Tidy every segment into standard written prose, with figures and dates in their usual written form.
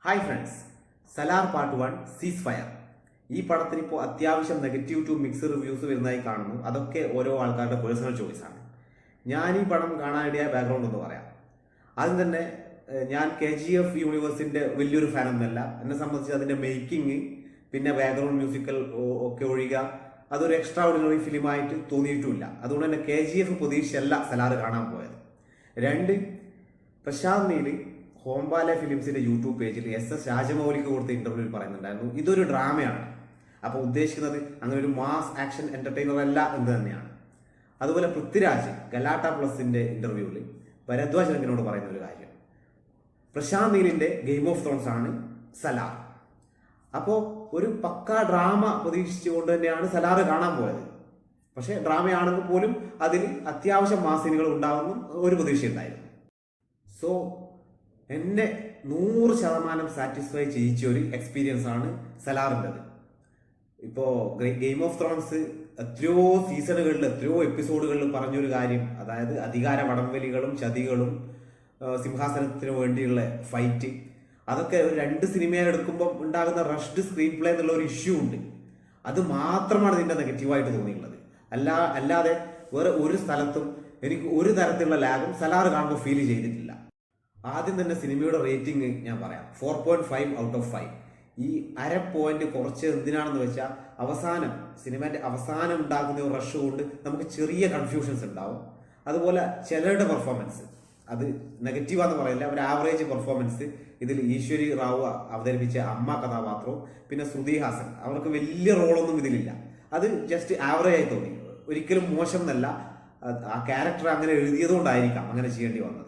Hi friends, Salaar part 1 സീസ് fire. ഈ പടത്തിന് ഇപ്പോൾ അത്യാവശ്യം നെഗറ്റീവ് ടു മിക്സ് റിവ്യൂസ് വരുന്നതായി കാണുന്നു. അതൊക്കെ ഓരോ ആൾക്കാരുടെ പേഴ്സണൽ ചോയ്സ് ആണ്. ഞാൻ ഈ പടം കാണാനിടയ ബാക്ക്ഗ്രൗണ്ട് ഒന്ന് പറയാം. ആദ്യം തന്നെ ഞാൻ KGF യൂണിവേഴ്സിന്റെ വലിയൊരു ഫാൻ ഒന്നല്ല. എന്നെ സംബന്ധിച്ച് അതിന്റെ മേക്കിംഗ് പിന്നെ ബാക്ക്ഗ്രൗണ്ട് മ്യൂസിക്കൽ ഒക്കെ ഒഴികെ അതൊരു എക്സ്ട്രാ ഓർഡിനറി ഫിലിമായിട്ട് തോന്നിയിട്ടുമില്ല. അതുകൊണ്ട് തന്നെ KGF പ്രതീക്ഷയല്ല സലാർ കാണാൻ പോയത്. രണ്ട്, പ്രശാന്ത് നീൽ ഹോംബാല ഫിലിംസിന്റെ യൂട്യൂബ് പേജിൽ SS രാജമൗലിക്ക് കൊടുത്ത ഇന്റർവ്യൂവിൽ പറയുന്നുണ്ടായിരുന്നു ഇതൊരു ഡ്രാമയാണ്. അപ്പോൾ ഉദ്ദേശിക്കുന്നത് അങ്ങനെ ഒരു മാസ് ആക്ഷൻ എന്റർടൈനർ അല്ല എന്ന് തന്നെയാണ്. അതുപോലെ പൃഥ്വിരാജ് ഗലാട്ട പ്ലസിന്റെ ഇന്റർവ്യൂവിൽ ഭരദ്വാജ് രംഗനോട് പറയുന്ന ഒരു കാര്യം, പ്രശാന്ത് നീലിന്റെ ഗെയിം ഓഫ് ത്രോൺസ് ആണ് സലാർ. അപ്പോൾ ഒരു പക്ക ഡ്രാമ പ്രതീക്ഷിച്ചുകൊണ്ട് തന്നെയാണ് സലാർ കാണാൻ പോയത്. പക്ഷെ ഡ്രാമയാണെങ്കിൽ പോലും അതിൽ അത്യാവശ്യം മാസീനുകൾ ഉണ്ടാകുന്നു ഒരു പ്രതീക്ഷയുണ്ടായിരുന്നു. സോ എന്നെ 100% സാറ്റിസ്ഫൈ ചെയ്യിച്ച ഒരു എക്സ്പീരിയൻസ് ആണ് സലാറിൻ്റെത്. ഇപ്പോൾ ഗെയിം ഓഫ് ത്രോൺസ് എത്രയോ സീസണുകളിൽ എത്രയോ എപ്പിസോഡുകളിൽ പറഞ്ഞൊരു കാര്യം, അതായത് അധികാര വടംവലികളും ചതികളും സിംഹാസനത്തിന് വേണ്ടിയുള്ള ഫൈറ്റ്, അതൊക്കെ ഒരു 2 സിനിമയെടുക്കുമ്പോൾ ഉണ്ടാകുന്ന റഷ്ഡ് സ്ക്രീൻ പ്ലേ എന്നുള്ള ഒരു ഇഷ്യൂ ഉണ്ട്. അത് മാത്രമാണ് ഇതിൻ്റെ നെഗറ്റീവായിട്ട് തോന്നിയിട്ടുള്ളത്. അല്ലാതെ വേറെ ഒരു സ്ഥലത്തും എനിക്ക് ഒരു തരത്തിലുള്ള ലാഗും സലാർ കാണുമ്പോൾ ഫീൽ ചെയ്തിട്ടില്ല. ആദ്യം തന്നെ സിനിമയുടെ റേറ്റിംഗ് ഞാൻ പറയാം, 4.5 ഔട്ട് ഓഫ് 5. ഈ 1/2 പോയിന്റ് കുറച്ച് എന്തിനാണെന്ന് വെച്ചാൽ അവസാനം സിനിമയുടെ അവസാനം ഉണ്ടാകുന്ന ഒരു റഷ് കൊണ്ട് നമുക്ക് ചെറിയ കൺഫ്യൂഷൻസ് ഉണ്ടാവും. അതുപോലെ ചിലരുടെ പെർഫോമൻസ് അത് നെഗറ്റീവാന്ന് പറയില്ല, ഒരു ആവറേജ് പെർഫോമൻസ്. ഇതിൽ ഈശ്വരി റാവു അവതരിപ്പിച്ച അമ്മ കഥാപാത്രവും പിന്നെ ശ്രുതി ഹാസൻ, അവർക്ക് വലിയ റോളൊന്നും ഇതിലില്ല. അത് ജസ്റ്റ് ആവറേജ് ആയി തോന്നി, ഒരിക്കലും മോശം എന്നല്ല. ആ ക്യാരക്ടർ അങ്ങനെ എഴുതിയതുകൊണ്ടായിരിക്കാം അങ്ങനെ ചെയ്യേണ്ടി വന്നത്.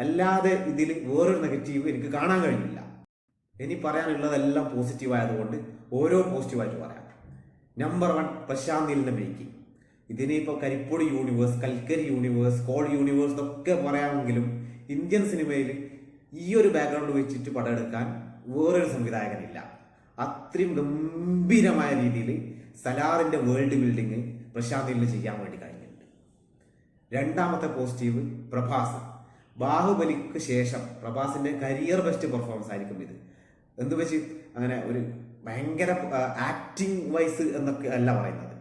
അല്ലാതെ ഇതിൽ വേറൊരു നെഗറ്റീവ് എനിക്ക് കാണാൻ കഴിഞ്ഞില്ല. ഇനി പറയാനുള്ളതെല്ലാം പോസിറ്റീവ് ആയതുകൊണ്ട് ഓരോ പോസിറ്റീവായിട്ട് പറയാം. നമ്പർ 1, പ്രശാന്ത് നീലിന്റെ മേക്കിംഗ്. ഇതിനിപ്പോൾ കരിപ്പൊടി യൂണിവേഴ്സ്, കൽക്കരി യൂണിവേഴ്സ്, കോൾ യൂണിവേഴ്സ് എന്നൊക്കെ പറയാമെങ്കിലും ഇന്ത്യൻ സിനിമയിൽ ഈ ഒരു ബാക്ക്ഗ്രൗണ്ട് വെച്ചിട്ട് പടം എടുക്കാൻ വേറൊരു സംവിധായകനില്ല. അത്രയും ഗംഭീരമായ രീതിയിൽ സലാറിന്റെ വേൾഡ് ബിൽഡിങ് പ്രശാന്ത് നീലിന് ചെയ്യാൻ വേണ്ടി കഴിഞ്ഞിട്ടുണ്ട്. രണ്ടാമത്തെ പോസിറ്റീവ്, പ്രഭാസ്. ബാഹുബലിക്ക് ശേഷം പ്രഭാസിന്റെ കരിയർ ബെസ്റ്റ് പെർഫോമൻസ് ആയിരിക്കും ഇത്. എന്ത് വെച്ച് അങ്ങനെ ഒരു ഭയങ്കര ആക്ടിങ് വൈസ് എന്നൊക്കെ അല്ല പറയുന്നത്.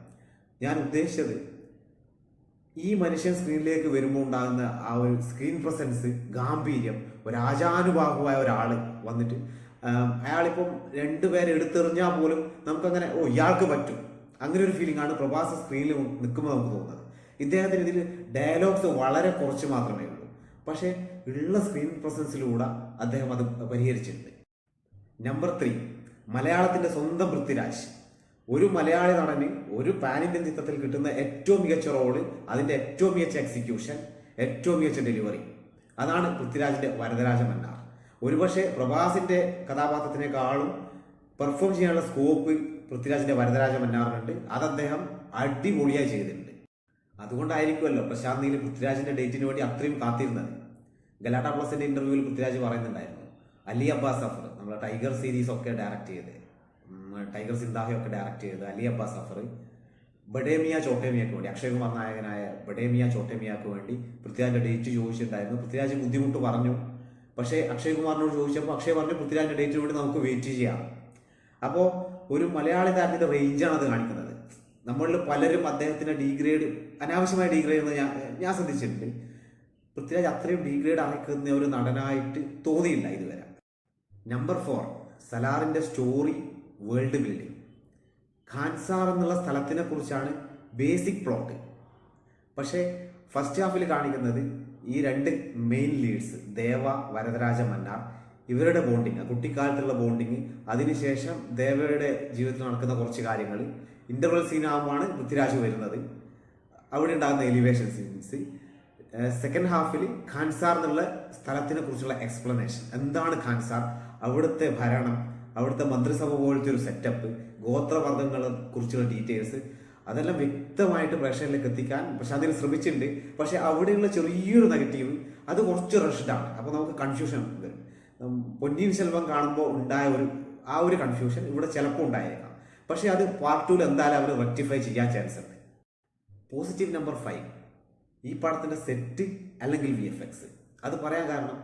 ഞാൻ ഉദ്ദേശിച്ചത് ഈ മനുഷ്യൻ സ്ക്രീനിലേക്ക് വരുമ്പോൾ ഉണ്ടാകുന്ന ആ ഒരു സ്ക്രീൻ പ്രസൻസ്, ഗാംഭീര്യം, ഒരു ആചാനുബാഹുവായ ഒരാള് വന്നിട്ട് അയാളിപ്പം 2 പേരെ എടുത്തെറിഞ്ഞാൽ പോലും നമുക്കങ്ങനെ ഇയാൾക്ക് പറ്റും, അങ്ങനെ ഒരു ഫീലിംഗ് ആണ് പ്രഭാസ് സ്ക്രീനിൽ നിൽക്കുമ്പോൾ നമുക്ക് തോന്നുന്നത്. ഇദ്ദേഹത്തിന് ഇതിൽ ഡയലോഗ്സ് വളരെ കുറച്ച് മാത്രമേ ഉള്ളൂ, പക്ഷെ ഉള്ള സ്ക്രീൻ പ്രസൻസിലൂടെ അദ്ദേഹം അത് പരിഹരിച്ചിട്ടുണ്ട്. നമ്പർ 3, മലയാളത്തിന്റെ സ്വന്തം പൃഥ്വിരാജ്. ഒരു മലയാളി നടന് ഒരു പാൻ ഇന്ത്യൻ ചിത്രത്തിൽ കിട്ടുന്ന ഏറ്റവും മികച്ച റോള്, അതിന്റെ ഏറ്റവും മികച്ച എക്സിക്യൂഷൻ, ഏറ്റവും മികച്ച ഡെലിവറി, അതാണ് പൃഥ്വിരാജിന്റെ വരദരാജ മന്നാർ. ഒരുപക്ഷെ പ്രഭാസിന്റെ കഥാപാത്രത്തിനേക്കാളും പെർഫോം ചെയ്യാനുള്ള സ്കോപ്പ് പൃഥ്വിരാജിന്റെ വരദരാജ മന്നാറിനുണ്ട്. അത് അദ്ദേഹം അടിപൊളിയായി ചെയ്തിട്ടുണ്ട്. അതുകൊണ്ടായിരിക്കുമല്ലോ പ്രശാന്ത് നീൽ പൃഥ്വിരാജിന്റെ ഡേറ്റിന് വേണ്ടി അത്രയും കാത്തിരുന്നത്. ഗലാട്ട പ്ലസിന്റെ ഇന്റർവ്യൂവിൽ പൃഥ്വിരാജ് പറയുന്നുണ്ടായിരുന്നു, അലി അബ്ബാസ് സഫർ, നമ്മളെ ടൈഗർ സീരീസ് ഒക്കെ ഡയറക്ട് ചെയ്ത്, ടൈഗർ സിന്ദാഹയൊക്കെ ഡയറക്ട് ചെയ്ത് അലി അബ്ബാസ് സഫർ ബഡേമിയ ചോട്ടേമിയക്ക് വേണ്ടി, അക്ഷയ് കുമാർ നായകനായ ബഡേമിയ ചോട്ടേമിയക്ക് വേണ്ടി പൃഥ്വിരാജിന്റെ ഡേറ്റ് ചോദിച്ചിട്ടുണ്ടായിരുന്നു. പൃഥ്വിരാജ് ബുദ്ധിമുട്ട് പറഞ്ഞു. പക്ഷേ അക്ഷയ് കുമാറിനോട് ചോദിച്ചപ്പോൾ അക്ഷയ് പറഞ്ഞു പൃഥ്വിരാജിന്റെ ഡേറ്റിന് വേണ്ടി നമുക്ക് വെയിറ്റ് ചെയ്യാം. അപ്പോൾ ഒരു മലയാളി താരത്തിന്റെ റേഞ്ചാണ് അത് കാണിക്കുന്നത്. നമ്മളിൽ പലരും അദ്ദേഹത്തിന്റെ ഡീഗ്രേഡ്, അനാവശ്യമായ ഡീഗ്രേഡ് എന്ന് ഞാൻ ശ്രദ്ധിച്ചിട്ടുണ്ട്. പൃഥ്വിരാജ് അത്രയും ഡീഗ്രേഡ് ആക്കുന്ന ഒരു നടനായിട്ട് തോന്നിയില്ല ഇതുവരെ. നമ്പർ 4, സലാറിന്റെ സ്റ്റോറി, വേൾഡ് ബിൽഡിംഗ്. ഖാൻസാർ എന്നുള്ള സ്ഥലത്തിനെ കുറിച്ചാണ് ബേസിക് പ്ലോട്ട്. പക്ഷേ ഫസ്റ്റ് ഹാഫിൽ കാണിക്കുന്നത് ഈ 2 മെയിൻ ലീഡ്സ്, ദേവ, വരദരാജ മന്നാർ, ഇവരുടെ ബോണ്ടിങ്, കുട്ടിക്കാലത്തുള്ള ബോണ്ടിങ്, അതിനുശേഷം ദേവയുടെ ജീവിതത്തിൽ നടക്കുന്ന കുറച്ച് കാര്യങ്ങൾ, ഇന്റർവൽ സീനാകുമ്പോഴാണ് പൃഥ്വിരാജ് വരുന്നത്, അവിടെ ഉണ്ടാകുന്ന എലിവേഷൻ സീൻസ്. സെക്കൻഡ് ഹാഫിൽ ഖാൻസാർ എന്നുള്ള സ്ഥലത്തിനെ കുറിച്ചുള്ള എക്സ്പ്ലനേഷൻ, എന്താണ് ഖാൻസാർ, അവിടുത്തെ ഭരണം, അവിടുത്തെ മന്ത്രിസഭ പോലത്തെ ഒരു സെറ്റപ്പ്, ഗോത്രവർഗ്ഗങ്ങളെ കുറിച്ചുള്ള ഡീറ്റെയിൽസ്, അതെല്ലാം വ്യക്തമായിട്ട് പ്രേക്ഷകരിലേക്ക് എത്തിക്കാൻ പ്രശാന്തിൽ ശ്രമിച്ചിട്ടുണ്ട്. പക്ഷെ അവിടെയുള്ള ചെറിയൊരു നെഗറ്റീവ്, അത് കുറച്ച് റഷ്ഡാണ്. അപ്പോൾ നമുക്ക് കൺഫ്യൂഷൻ വരും. പൊന്നിയിൻ സെൽവം കാണുമ്പോൾ ഉണ്ടായ ആ ഒരു കൺഫ്യൂഷൻ ഇവിടെ ചിലപ്പോൾ ഉണ്ടായേക്കാം. പക്ഷെ അത് പാർട്ട് 2 എന്തായാലും അവർ റെക്ടിഫൈ ചെയ്യാൻ ചാൻസ് ഉണ്ട്. പോസിറ്റീവ് നമ്പർ 5, ഈ പടത്തിന്റെ സെറ്റ് അല്ലെങ്കിൽ VFX. അത് പറയാൻ കാരണം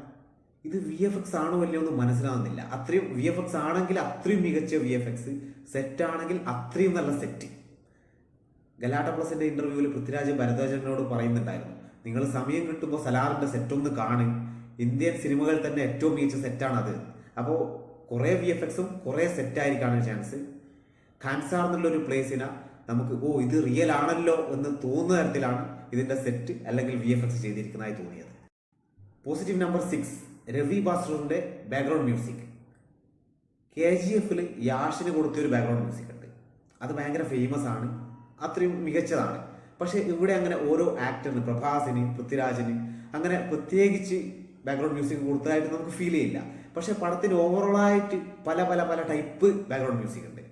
ഇത് VFX ആണോ അല്ലയോ എന്ന് മനസ്സിലാവുന്നില്ല. അത്രയും VFX ആണെങ്കിൽ അത്രയും മികച്ച VFX, സെറ്റ് ആണെങ്കിൽ അത്രയും നല്ല സെറ്റ്. ഗലാട്ട പ്ലസിന്റെ ഇന്റർവ്യൂവിൽ പൃഥ്വിരാജ് ഭരദ്വാജനോട് പറയുന്നുണ്ടായിരുന്നു, നിങ്ങൾ സമയം കിട്ടുമ്പോൾ സലാറിന്റെ സെറ്റ് ഒന്ന് കാണും, ഇന്ത്യൻ സിനിമകളിൽ തന്നെ ഏറ്റവും മികച്ച സെറ്റാണ് അത്. അപ്പോൾ കുറേ VFXും കുറേ സെറ്റായിരിക്കാണ് ചാൻസ്. ഖാൻസാർ എന്നുള്ളൊരു പ്ലേസിനെ നമുക്ക് ഇത് റിയൽ ആണല്ലോ എന്ന് തോന്നുന്ന തരത്തിലാണ് ഇതിന്റെ സെറ്റ് അല്ലെങ്കിൽ VFX ചെയ്തിരിക്കുന്നതായി തോന്നിയത്. പോസിറ്റീവ് നമ്പർ 6, രവി ബാസ്റുവിന്റെ ബാക്ക്ഗ്രൗണ്ട് മ്യൂസിക്. KGFൽ യാഷിന് കൊടുത്തൊരു ബാക്ക്ഗ്രൗണ്ട് മ്യൂസിക് ഉണ്ട്, അത് ഭയങ്കര ഫേമസ് ആണ്, അത്രയും മികച്ചതാണ്. പക്ഷെ ഇവിടെ അങ്ങനെ ഓരോ ആക്ടറിന്, പ്രഭാസിന്, പൃഥ്വിരാജിന് അങ്ങനെ പ്രത്യേകിച്ച് ബാക്ക്ഗ്രൗണ്ട് മ്യൂസിക് കൊടുത്തതായിട്ട് നമുക്ക് ഫീൽ ചെയ്യില്ല. പക്ഷെ പടത്തിന് ഓവറോളായിട്ട് പല പല പല ടൈപ്പ് ബാക്ക്ഗ്രൗണ്ട് മ്യൂസിക് ഉണ്ട്.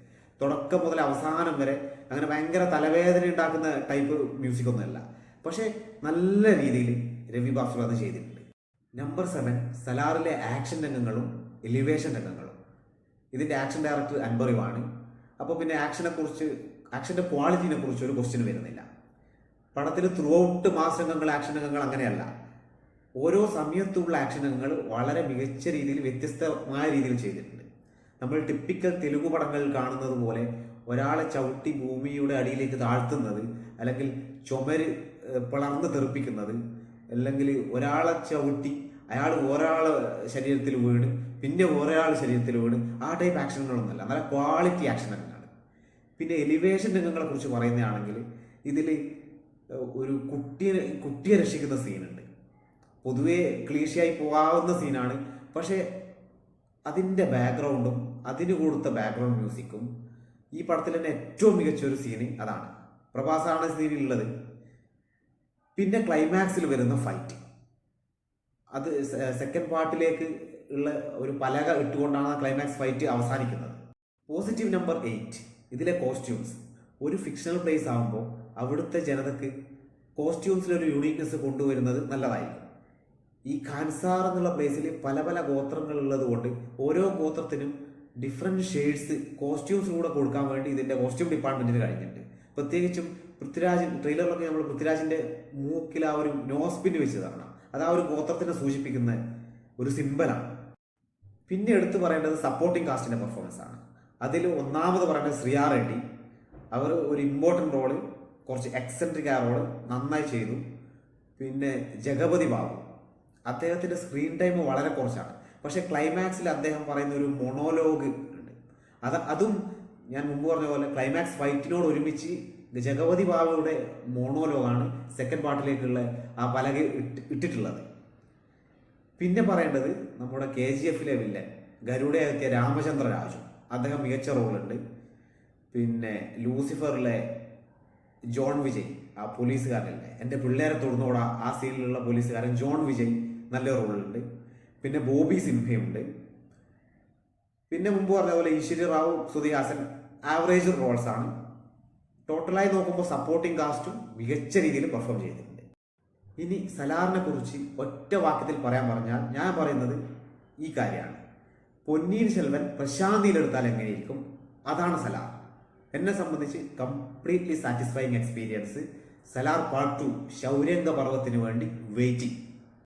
തുടക്കം മുതൽ അവസാനം വരെ അങ്ങനെ ഭയങ്കര തലവേദന ഉണ്ടാക്കുന്ന ടൈപ്പ് മ്യൂസിക് ഒന്നുമല്ല. പക്ഷെ നല്ല രീതിയിൽ രവി ബാസ്രു അത് ചെയ്തിട്ടുണ്ട്. നമ്പർ 7, സലാറിലെ ആക്ഷൻ രംഗങ്ങളും എലിവേഷൻ രംഗങ്ങളും. ഇതിന്റെ ആക്ഷൻ ഡയറക്ടർ അൻബറിവാണ്. അപ്പോൾ പിന്നെ ആക്ഷന്റെ ക്വാളിറ്റിനെ കുറിച്ച് ഒരു ക്വസ്റ്റ്യൻ വരുന്നില്ല. പടത്തിൽ ത്രൂ ഔട്ട് മാസ് രംഗങ്ങൾ, ആക്ഷൻ രംഗങ്ങൾ അങ്ങനെയല്ല. ഓരോ സമയത്തുള്ള ആക്ഷൻ രംഗങ്ങൾ വളരെ മികച്ച രീതിയിൽ, വ്യത്യസ്തമായ രീതിയിൽ ചെയ്തിട്ടുണ്ട്. നമ്മൾ ടിപ്പിക്കൽ തെലുഗു പടങ്ങളിൽ കാണുന്നത് പോലെ ഒരാളെ ചവിട്ടി ഭൂമിയുടെ അടിയിലേക്ക് താഴ്ത്തുന്നത്, അല്ലെങ്കിൽ ചുമര് പിളർന്ന് തെറിപ്പിക്കുന്നത്, അല്ലെങ്കിൽ ഒരാളെ ചവിട്ടി അയാൾ ഒരാളെ ശരീരത്തിൽ വീണ് പിന്നെ ഒരാൾ ശരീരത്തിൽ വീണ്, ആ ടൈപ്പ് ആക്ഷനുകളൊന്നുമല്ല, നല്ല ക്വാളിറ്റി ആക്ഷൻ രംഗങ്ങൾ. പിന്നെ എലിവേഷൻ രംഗങ്ങളെ കുറിച്ച് പറയുന്നതാണെങ്കിൽ ഇതിൽ ഒരു കുട്ടിയെ രക്ഷിക്കുന്ന സീനുണ്ട്. പൊതുവെ ക്ലീശയായി പോകാവുന്ന സീനാണ്, പക്ഷേ അതിൻ്റെ ബാക്ക്ഗ്രൗണ്ടും അതിന് കൊടുത്ത ബാക്ക്ഗ്രൗണ്ട് മ്യൂസിക്കും ഈ പടത്തിൽ തന്നെ ഏറ്റവും മികച്ച ഒരു സീന് അതാണ്. പ്രഭാസാണ് സീനിലുള്ളത്. പിന്നെ ക്ലൈമാക്സിൽ വരുന്ന ഫൈറ്റ്, അത് സെക്കൻഡ് പാർട്ടിലേക്ക് ഉള്ള ഒരു പലക ഇട്ടുകൊണ്ടാണ് ക്ലൈമാക്സ് ഫൈറ്റ് അവസാനിക്കുന്നത്. പോസിറ്റീവ് നമ്പർ 8, ഇതിലെ കോസ്റ്റ്യൂംസ്. ഒരു ഫിക്ഷണൽ പ്ലേസ് ആകുമ്പോൾ അവിടുത്തെ ജനതയ്ക്ക് കോസ്റ്റ്യൂംസിലൊരു യൂണീക്നെസ് കൊണ്ടുവരുന്നത് നല്ലതായിരിക്കും. ഈ ഖാൻസാർ എന്നുള്ള പ്ലേസിൽ പല പല ഗോത്രങ്ങൾ ഉള്ളത് കൊണ്ട് ഓരോ ഗോത്രത്തിനും ഡിഫറെൻറ്റ് ഷെയ്ഡ്സ് കോസ്റ്റ്യൂംസിലൂടെ കൊടുക്കാൻ വേണ്ടി ഇതിൻ്റെ കോസ്റ്റ്യൂം ഡിപ്പാർട്ട്മെൻറ്റിന് കഴിഞ്ഞിട്ടുണ്ട്. പ്രത്യേകിച്ചും ട്രെയിലറിലൊക്കെ നമ്മൾ പൃഥ്വിരാജിൻ്റെ മൂക്കിൽ ആ ഒരു നോസ്പിൻ വെച്ചതാണ്. അത് ആ ഒരു ഗോത്രത്തിനെ സൂചിപ്പിക്കുന്ന ഒരു സിമ്പലാണ്. പിന്നെ എടുത്തു പറയേണ്ടത് സപ്പോർട്ടിംഗ് കാസ്റ്റിൻ്റെ പെർഫോമൻസ് ആണ്. അതിൽ ഒന്നാമത് പറയേണ്ടത് ശ്രിയ റെഡ്ഡി. അവർ ഒരു ഇമ്പോർട്ടൻ്റ് റോള്, കുറച്ച് എക്സെൻട്രിക് ആ റോള് നന്നായി ചെയ്തു. പിന്നെ ജഗപതി ബാബു, അദ്ദേഹത്തിൻ്റെ സ്ക്രീൻ ടൈം വളരെ കുറച്ചാണ്, പക്ഷെ ക്ലൈമാക്സിൽ അദ്ദേഹം പറയുന്ന ഒരു മൊണോലോഗ് ഉണ്ട്. അതും ഞാൻ മുമ്പ് പറഞ്ഞ പോലെ ക്ലൈമാക്സ് ഫൈറ്റിനോട് ഒരുമിച്ച് ജഗപതി ബാബുയുടെ മോണോലോഗാണ് സെക്കൻഡ് പാർട്ടിലേക്കുള്ള ആ പലക ഇട്ടിട്ടുള്ളത്. പിന്നെ പറയേണ്ടത് നമ്മുടെ KGFലെ വില്ലൻ ഗരുഡയെ എത്തിയ രാമചന്ദ്ര രാജു, അദ്ദേഹം മികച്ച റോളുണ്ട്. പിന്നെ ലൂസിഫറിലെ ജോൺ വിജയ്, ആ പോലീസുകാരനല്ലേ, എൻ്റെ പിള്ളേരെ തൊടുന്നോടാ ആ സീനിലുള്ള പോലീസുകാരൻ ജോൺ വിജയ്, നല്ല റോളുണ്ട്. പിന്നെ ബോബി സിംഹയുണ്ട്. പിന്നെ മുമ്പ് പറഞ്ഞ പോലെ ഈശ്വരി റാവു, ശ്രുതി ഹാസൻ ആവറേജ് റോൾസ് ആണ്. ടോട്ടലായി നോക്കുമ്പോൾ സപ്പോർട്ടിംഗ് കാസ്റ്റും മികച്ച രീതിയിൽ പെർഫോം ചെയ്തിട്ടുണ്ട്. ഇനി സലാറിനെ കുറിച്ച് ഒറ്റ വാക്യത്തിൽ പറയാൻ പറഞ്ഞാൽ ഞാൻ പറയുന്നത് ഈ കാര്യമാണ്: പൊന്നിയിൻ സെൽവൻ പ്രശാന്തിയിലെടുത്താൽ എങ്ങനെയിരിക്കും, അതാണ് സലാർ. എന്നെ സംബന്ധിച്ച് completely satisfying experience. Salaar part 2 ശൗര്യംഗ പർവ്വത്തിന് വേണ്ടി വെയിറ്റിംഗ്.